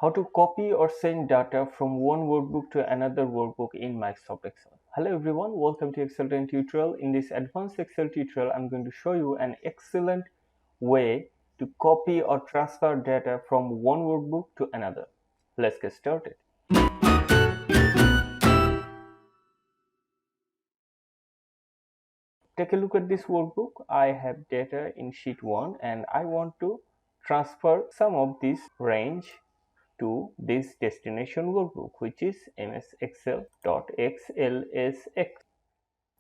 How to copy or send data from one workbook to another workbook in Microsoft Excel. Hello everyone, welcome to Excel 10 tutorial. In this advanced Excel tutorial, I'm going to show you an excellent way to copy or transfer data from one workbook to another. Let's get started. Take a look at this workbook. I have data in sheet 1 and I want to transfer some of this range to this destination workbook, which is msexcel.xlsx.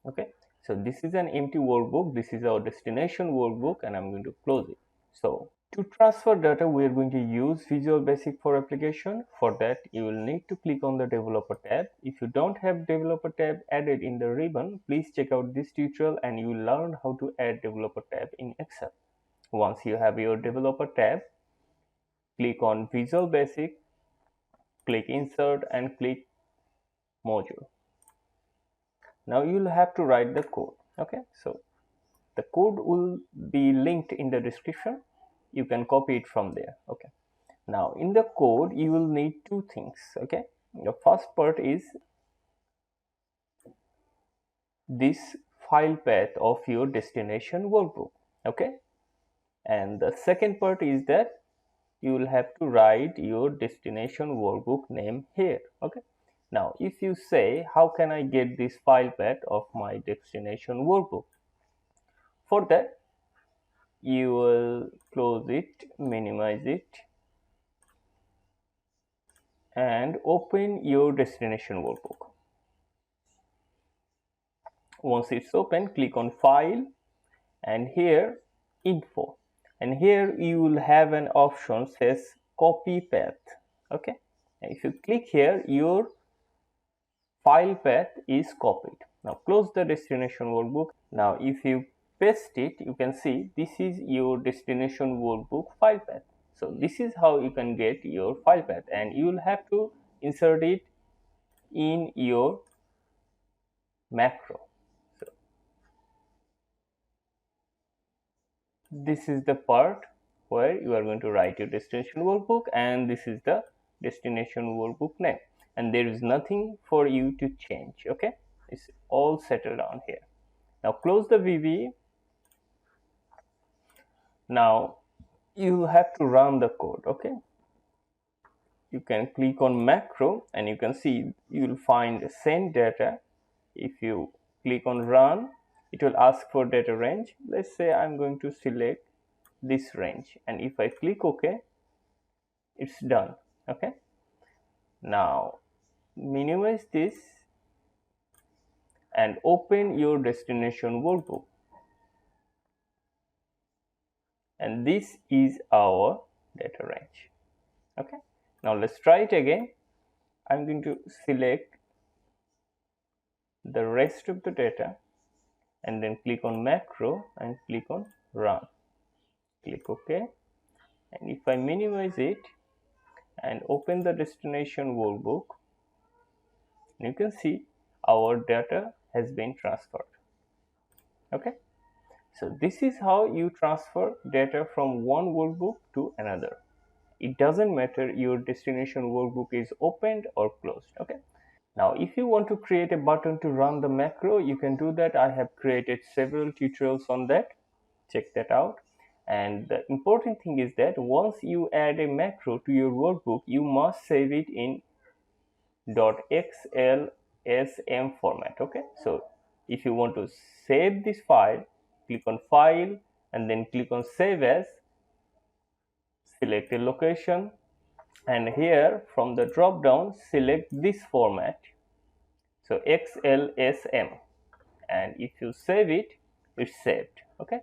Okay, so this is an empty workbook. This is our destination workbook and I'm going to close it. So to transfer data, we are going to use Visual Basic for application. For that, you will need to click on the developer tab. If you don't have developer tab added in the ribbon, please check out this tutorial and you will learn how to add developer tab in Excel. Once you have your developer tab, click on Visual Basic, click insert and click module. Now you'll have to write the code. Okay, so the code will be linked in the description. You can copy it from there. Okay, now in the code you will need two things. Okay, the first part is this file path of your destination workbook. Okay, and the second part is that you will have to write your destination workbook name here. Okay, now if you say how can I get this file path of my destination workbook, for that you will close it, minimize it and open your destination workbook. Once it's open, click on file and here info, and here you will have an option says copy path. Okay, and if you click here, your file path is copied. Now close the destination workbook. Now if you paste it, you can see this is your destination workbook file path. So this is how you can get your file path, and you will have to insert it in your macro. So this is the part where you are going to write your destination workbook, and this is the destination workbook name, and there is nothing for you to change. Okay, it's all settled down here. Now close the VB. Now you have to run the code. Okay, you can click on macro and you can see you will find send data. If you click on run, it will ask for data range. Let's say I'm going to select this range, and if I click OK, it's done. Okay, now minimize this and open your destination workbook, and this is our data range. Okay, now let's try it again. I'm going to select the rest of the data and then click on macro and click on run. Click OK, and if I minimize it and open the destination workbook, you can see our data has been transferred. Okay, so this is how you transfer data from one workbook to another. It doesn't matter your destination workbook is opened or closed. Okay, now if you want to create a button to run the macro, you can do that. I have created several tutorials on that. Check that out. And the important thing is that once you add a macro to your workbook, you must save it in .xlsm format. Okay, so if you want to save this file, click on file and then click on save as, select a location, and here from the drop down select this format, so xlsm, and if you save it, it's saved. Okay,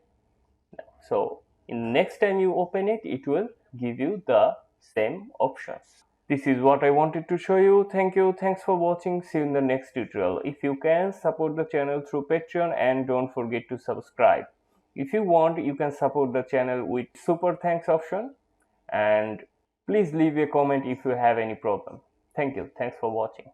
so in next time you open it, it will give you the same options. This is what I wanted to show you. Thank you. Thanks for watching. See you in the next tutorial. If you can, support the channel through Patreon and don't forget to subscribe. If you want, you can support the channel with super thanks option, and please leave a comment if you have any problem. Thank you. Thanks for watching.